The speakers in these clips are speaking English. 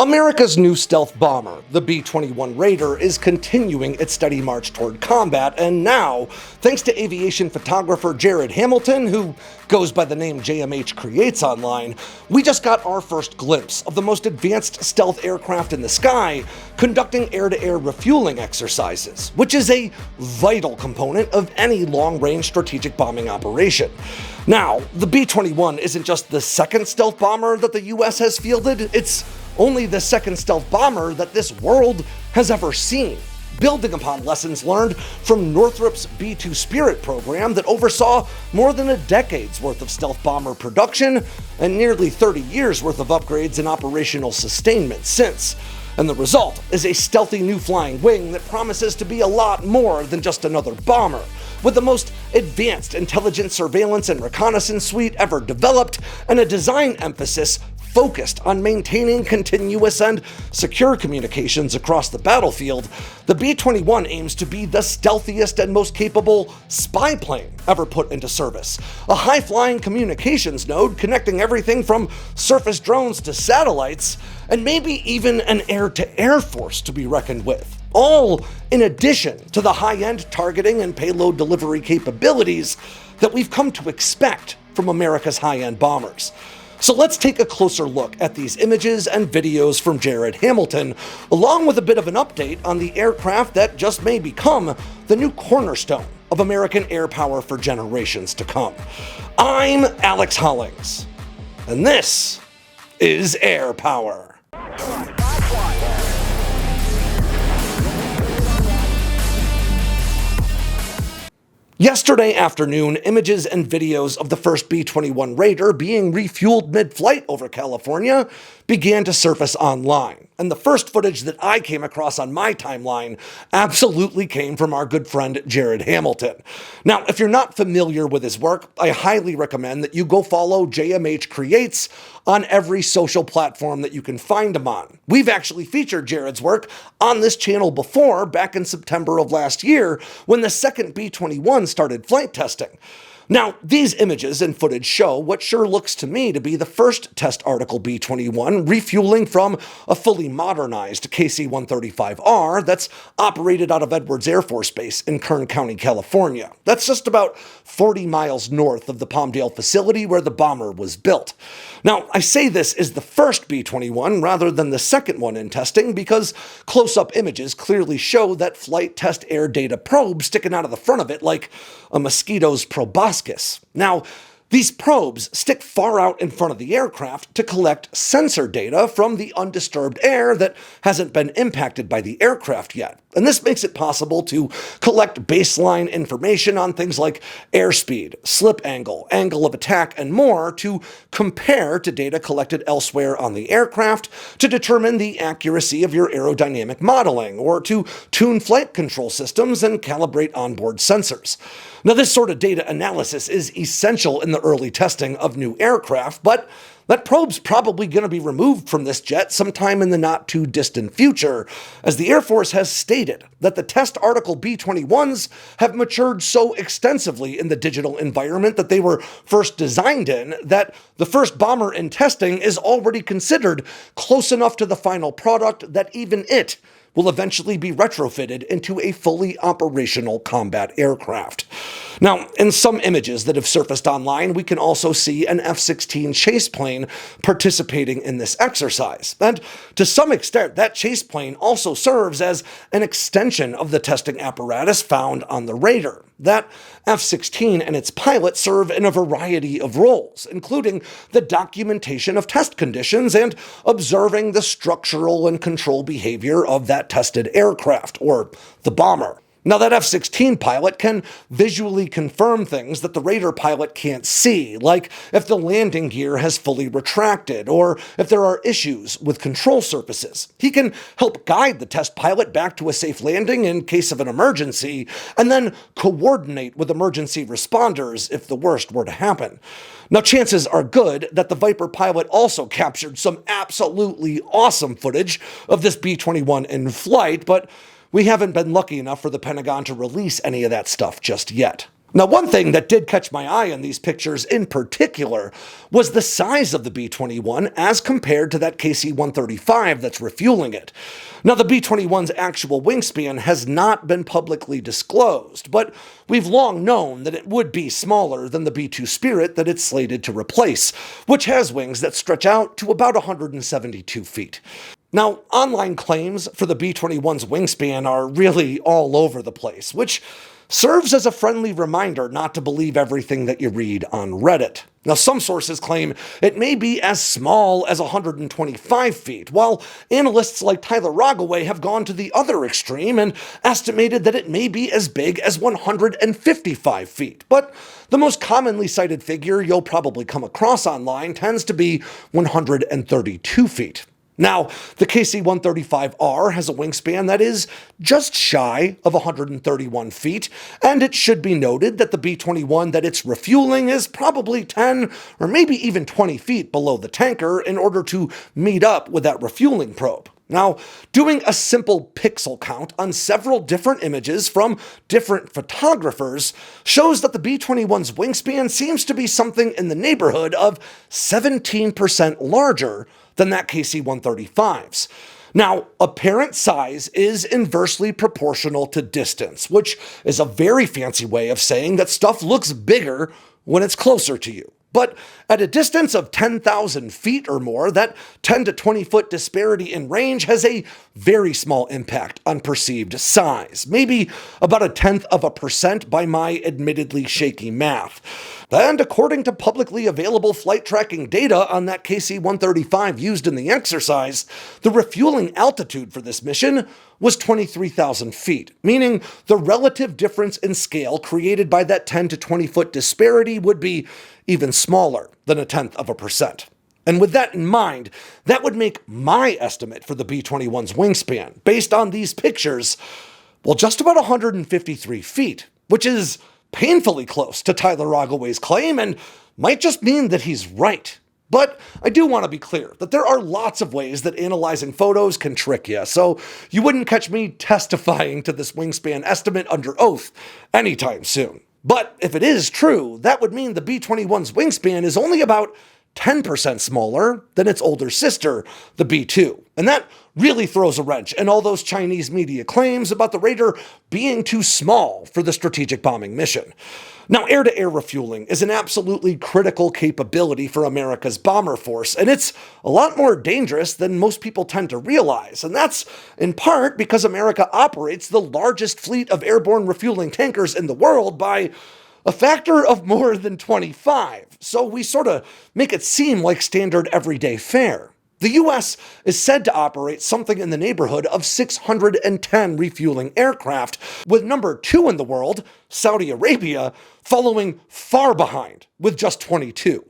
America's new stealth bomber, the B-21 Raider, is continuing its steady march toward combat, and now, thanks to aviation photographer Jarod Hamilton, who goes by the name JMH.CREATES online, we just got our first glimpse of the most advanced stealth aircraft in the sky conducting air-to-air refueling exercises, which is a vital component of any long-range strategic bombing operation. Now, the B-21 isn't just the second stealth bomber that the US has fielded, it's only the second stealth bomber that this world has ever seen, building upon lessons learned from Northrop's B-2 Spirit program that oversaw more than a decade's worth of stealth bomber production and nearly 30 years worth of upgrades and operational sustainment since. And the result is a stealthy new flying wing that promises to be a lot more than just another bomber, with the most advanced intelligence surveillance and reconnaissance suite ever developed and a design emphasis focused on maintaining continuous and secure communications across the battlefield. The B-21 aims to be the stealthiest and most capable spy plane ever put into service, a high-flying communications node connecting everything from surface drones to satellites, and maybe even an air-to-air force to be reckoned with, all in addition to the high-end targeting and payload delivery capabilities that we've come to expect from America's high-end bombers. So let's take a closer look at these images and videos from Jarod Hamilton, along with a bit of an update on the aircraft that just may become the new cornerstone of American air power for generations to come. I'm Alex Hollings, and this is Air Power. Yesterday afternoon, images and videos of the first B-21 Raider being refueled mid-flight over California began to surface online. And the first footage that I came across on my timeline absolutely came from our good friend Jarod Hamilton. Now, if you're not familiar with his work, I highly recommend that you go follow JMH.CREATES on every social platform that you can find him on. We've actually featured Jarod's work on this channel before, back in September of last year, when the second B-21 started flight testing. Now, these images and footage show what sure looks to me to be the first test article B-21 refueling from a fully modernized KC-135R that's operated out of Edwards Air Force Base in Kern County, California. That's just about 40 miles north of the Palmdale facility where the bomber was built. Now, I say this is the first B-21 rather than the second one in testing because close-up images clearly show that flight test air data probe sticking out of the front of it like a mosquito's proboscis. Now, these probes stick far out in front of the aircraft to collect sensor data from the undisturbed air that hasn't been impacted by the aircraft yet. And this makes it possible to collect baseline information on things like airspeed, slip angle, angle of attack, and more to compare to data collected elsewhere on the aircraft to determine the accuracy of your aerodynamic modeling or to tune flight control systems and calibrate onboard sensors. Now, this sort of data analysis is essential in the early testing of new aircraft, but that probe's probably going to be removed from this jet sometime in the not-too-distant future, as the Air Force has stated that the test article B-21s have matured so extensively in the digital environment that they were first designed in that the first bomber in testing is already considered close enough to the final product that even it will eventually be retrofitted into a fully operational combat aircraft. Now, in some images that have surfaced online, we can also see an F-16 chase plane participating in this exercise. And to some extent, that chase plane also serves as an extension of the testing apparatus found on the Raider. That F-16 and its pilot serve in a variety of roles, including the documentation of test conditions and observing the structural and control behavior of that tested aircraft, or the bomber. Now, that F-16 pilot can visually confirm things that the Raider pilot can't see, like if the landing gear has fully retracted or if there are issues with control surfaces. He can help guide the test pilot back to a safe landing in case of an emergency, and then coordinate with emergency responders if the worst were to happen. Now, chances are good that the Viper pilot also captured some absolutely awesome footage of this B-21 in flight, but we haven't been lucky enough for the Pentagon to release any of that stuff just yet. Now, one thing that did catch my eye in these pictures in particular was the size of the B-21 as compared to that KC-135 that's refueling it. Now, the B-21's actual wingspan has not been publicly disclosed, but we've long known that it would be smaller than the B-2 Spirit that it's slated to replace, which has wings that stretch out to about 172 feet. Now, online claims for the B-21's wingspan are really all over the place, which serves as a friendly reminder not to believe everything that you read on Reddit. Now, some sources claim it may be as small as 125 feet, while analysts like Tyler Rogaway have gone to the other extreme and estimated that it may be as big as 155 feet. But the most commonly cited figure you'll probably come across online tends to be 132 feet. Now, the KC-135R has a wingspan that is just shy of 131 feet, and it should be noted that the B-21 that it's refueling is probably 10 or maybe even 20 feet below the tanker in order to meet up with that refueling probe. Now, doing a simple pixel count on several different images from different photographers shows that the B-21's wingspan seems to be something in the neighborhood of 17% larger than that KC-135's. Now, apparent size is inversely proportional to distance, which is a very fancy way of saying that stuff looks bigger when it's closer to you. But at a distance of 10,000 feet or more, that 10 to 20 foot disparity in range has a very small impact on perceived size, maybe about 0.1% by my admittedly shaky math. And according to publicly available flight tracking data on that KC-135 used in the exercise, the refueling altitude for this mission was 23,000 feet, meaning the relative difference in scale created by that 10 to 20 foot disparity would be even smaller than 0.1%. And with that in mind, that would make my estimate for the B-21's wingspan, based on these pictures, well, just about 153 feet, which is painfully close to Tyler Rogaway's claim and might just mean that he's right. But I do want to be clear that there are lots of ways that analyzing photos can trick you, so you wouldn't catch me testifying to this wingspan estimate under oath anytime soon. But if it is true, that would mean the B-21's wingspan is only about 10% smaller than its older sister, the B-2. And that really throws a wrench in all those Chinese media claims about the Raider being too small for the strategic bombing mission. Now, air-to-air refueling is an absolutely critical capability for America's bomber force, and it's a lot more dangerous than most people tend to realize. And that's in part because America operates the largest fleet of airborne refueling tankers in the world by a factor of more than 25, so we sort of make it seem like standard everyday fare. The US is said to operate something in the neighborhood of 610 refueling aircraft, with number 2 in the world, Saudi Arabia, following far behind with just 22.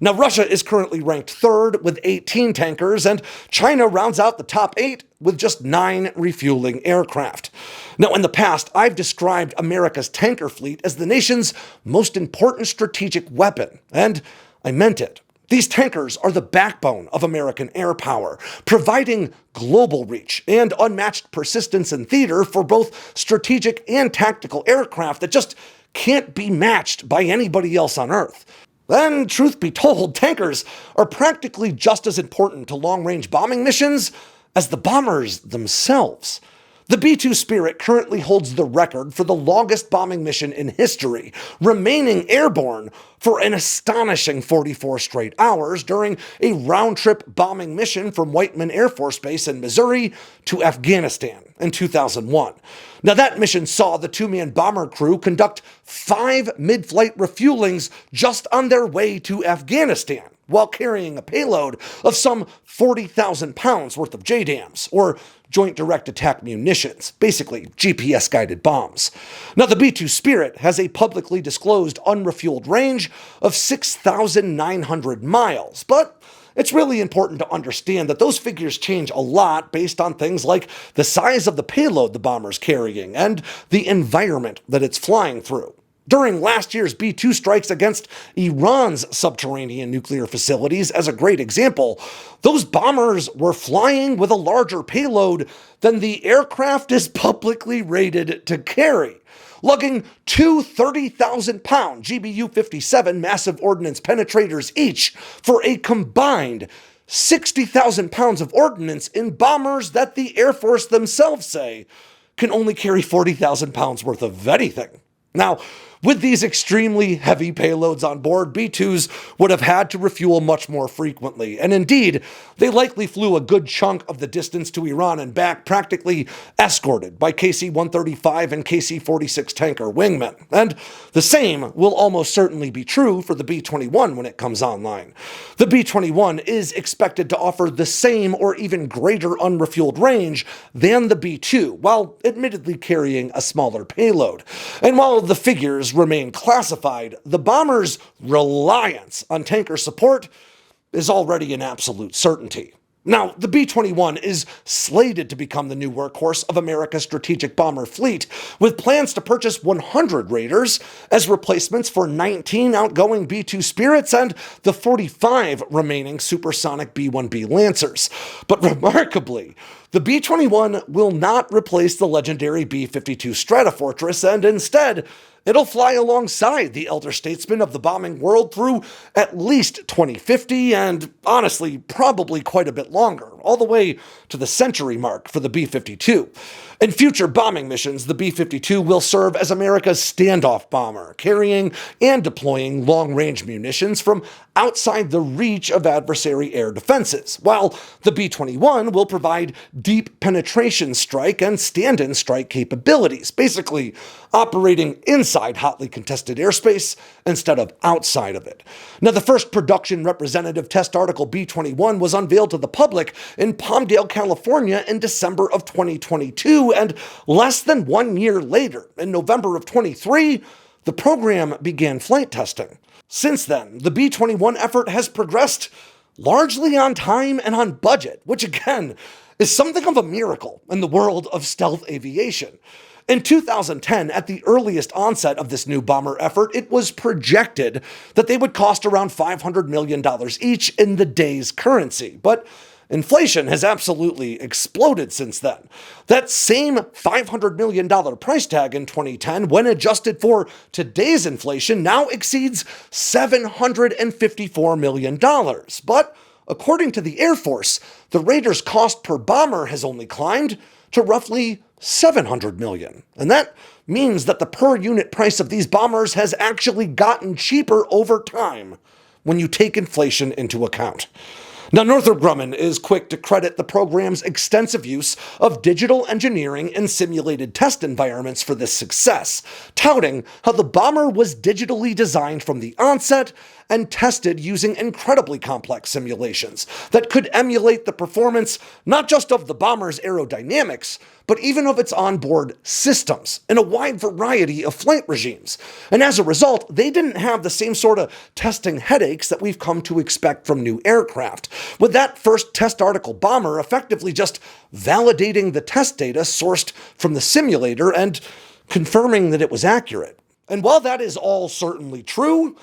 Now, Russia is currently ranked 3rd with 18 tankers, and China rounds out the top 8 with just 9 refueling aircraft. Now, in the past, I've described America's tanker fleet as the nation's most important strategic weapon, and I meant it. These tankers are the backbone of American air power, providing global reach and unmatched persistence in theater for both strategic and tactical aircraft that just can't be matched by anybody else on Earth. Then, truth be told, tankers are practically just as important to long-range bombing missions as the bombers themselves. The B-2 Spirit currently holds the record for the longest bombing mission in history, remaining airborne for an astonishing 44 straight hours during a round-trip bombing mission from Whiteman Air Force Base in Missouri to Afghanistan in 2001. Now, that mission saw the 2-man bomber crew conduct 5 mid-flight refuelings just on their way to Afghanistan, while carrying a payload of some 40,000 pounds worth of JDAMs, or Joint Direct Attack Munitions, basically GPS-guided bombs. Now, the B-2 Spirit has a publicly disclosed unrefueled range of 6,900 miles, but it's really important to understand that those figures change a lot based on things like the size of the payload the bomber's carrying and the environment that it's flying through. During last year's B-2 strikes against Iran's subterranean nuclear facilities, as a great example, those bombers were flying with a larger payload than the aircraft is publicly rated to carry. lugging two 30,000-pound GBU-57 massive ordnance penetrators each for a combined 60,000 pounds of ordnance in bombers that the Air Force themselves say can only carry 40,000 pounds worth of anything. Now, with these extremely heavy payloads on board, B-2s would have had to refuel much more frequently, and indeed, they likely flew a good chunk of the distance to Iran and back, practically escorted by KC-135 and KC-46 tanker wingmen. And the same will almost certainly be true for the B-21 when it comes online. The B-21 is expected to offer the same or even greater unrefueled range than the B-2, while admittedly carrying a smaller payload. And while the figures remain classified, the bomber's reliance on tanker support is already an absolute certainty. Now, the B-21 is slated to become the new workhorse of America's strategic bomber fleet, with plans to purchase 100 Raiders as replacements for 19 outgoing B-2 Spirits and the 45 remaining supersonic B-1B Lancers. But remarkably, the B-21 will not replace the legendary B-52 Stratofortress, and instead, it'll fly alongside the elder statesman of the bombing world through at least 2050 and, honestly, probably quite a bit longer, all the way to the century mark for the B-52. In future bombing missions, the B-52 will serve as America's standoff bomber, carrying and deploying long-range munitions from outside the reach of adversary air defenses, while the B-21 will provide deep penetration strike and stand-in strike capabilities, basically operating inside hotly contested airspace instead of outside of it. Now, the first production representative test article B-21 was unveiled to the public in Palmdale, California in December of 2022, and less than 1 year later, in November of 23, the program began flight testing. Since then, the B-21 effort has progressed largely on time and on budget, which again is something of a miracle in the world of stealth aviation. In 2010, at the earliest onset of this new bomber effort, it was projected that they would cost around $500 million each in the day's currency. But inflation has absolutely exploded since then. That same $500 million price tag in 2010, when adjusted for today's inflation, now exceeds $754 million. But according to the Air Force, the Raider's cost per bomber has only climbed to roughly $700 million. And that means that the per unit price of these bombers has actually gotten cheaper over time when you take inflation into account. Now, Northrop Grumman is quick to credit the program's extensive use of digital engineering and simulated test environments for this success, touting how the bomber was digitally designed from the onset and tested using incredibly complex simulations that could emulate the performance not just of the bomber's aerodynamics, but even of its onboard systems in a wide variety of flight regimes. And as a result, they didn't have the same sort of testing headaches that we've come to expect from new aircraft, with that first test article bomber effectively just validating the test data sourced from the simulator and confirming that it was accurate. And while that is all certainly true,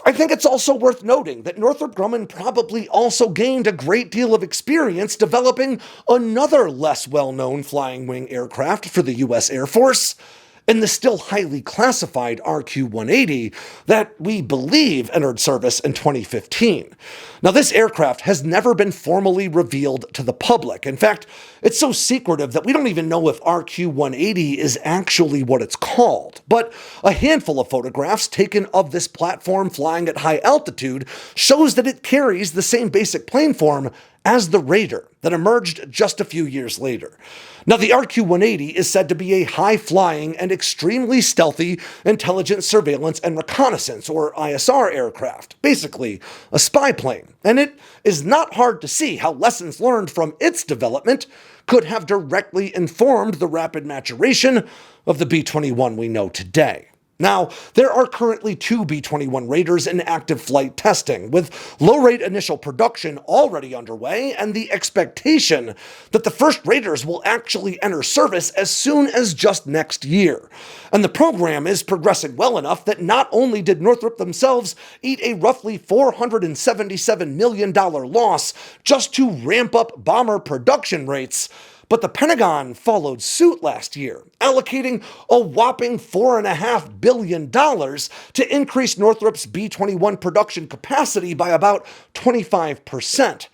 I think it's also worth noting that Northrop Grumman probably also gained a great deal of experience developing another less well-known flying wing aircraft for the U.S. Air Force, in the still highly classified RQ-180 that we believe entered service in 2015. Now, this aircraft has never been formally revealed to the public. In fact, it's so secretive that we don't even know if RQ-180 is actually what it's called. But a handful of photographs taken of this platform flying at high altitude shows that it carries the same basic planeform as the Raider that emerged just a few years later. Now, the RQ-180 is said to be a high-flying and extremely stealthy intelligence, surveillance, and reconnaissance, or ISR aircraft, basically a spy plane. And it is not hard to see how lessons learned from its development could have directly informed the rapid maturation of the B-21 we know today. Now, there are currently 2 B-21 Raiders in active flight testing, with low-rate initial production already underway and the expectation that the first Raiders will actually enter service as soon as just next year. And the program is progressing well enough that not only did Northrop themselves eat a roughly $477 million loss just to ramp up bomber production rates, But the Pentagon followed suit last year, allocating a whopping $4.5 billion to increase Northrop's B-21 production capacity by about 25%.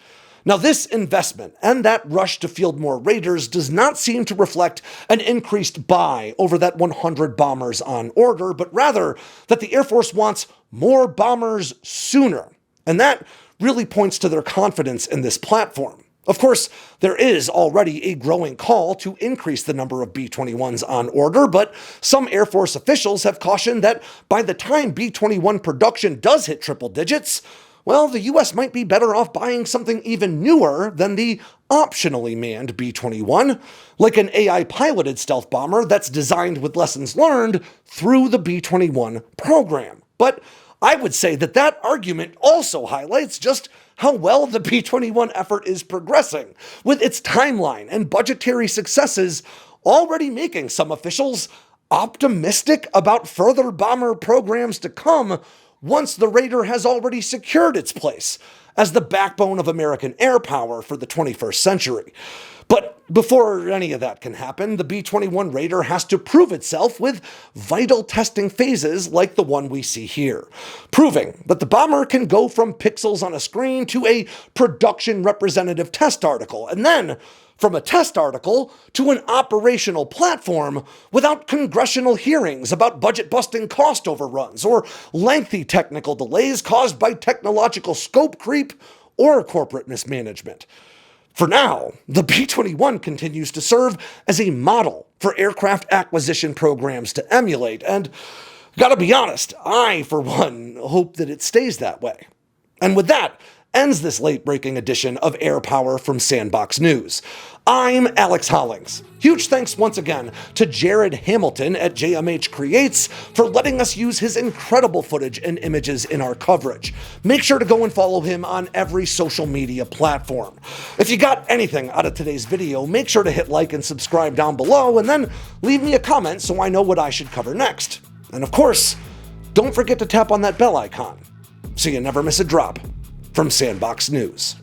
Now, this investment and that rush to field more Raiders does not seem to reflect an increased buy over that 100 bombers on order, but rather that the Air Force wants more bombers sooner. And that really points to their confidence in this platform. Of course, there is already a growing call to increase the number of B-21s on order, but some Air Force officials have cautioned that by the time B-21 production does hit triple digits, well, the US might be better off buying something even newer than the optionally manned B-21, like an AI-piloted stealth bomber that's designed with lessons learned through the B-21 program. But I would say that that argument also highlights just how well the B-21 effort is progressing, with its timeline and budgetary successes already making some officials optimistic about further bomber programs to come once the Raider has already secured its place as the backbone of American air power for the 21st century. But before any of that can happen, the B-21 Raider has to prove itself with vital testing phases like the one we see here, proving that the bomber can go from pixels on a screen to a production representative test article, and then from a test article to an operational platform without congressional hearings about budget-busting cost overruns or lengthy technical delays caused by technological scope creep or corporate mismanagement. For now, the B-21 continues to serve as a model for aircraft acquisition programs to emulate, and gotta be honest, I, for one, hope that it stays that way. And with that, ends this late-breaking edition of Air Power from Sandboxx News. I'm Alex Hollings. Huge thanks once again to Jarod Hamilton at JMH.CREATES for letting us use his incredible footage and images in our coverage. Make sure to go and follow him on every social media platform. If you got anything out of today's video, make sure to hit like and subscribe down below, and then leave me a comment so I know what I should cover next. And of course, don't forget to tap on that bell icon so you never miss a drop from Sandboxx News.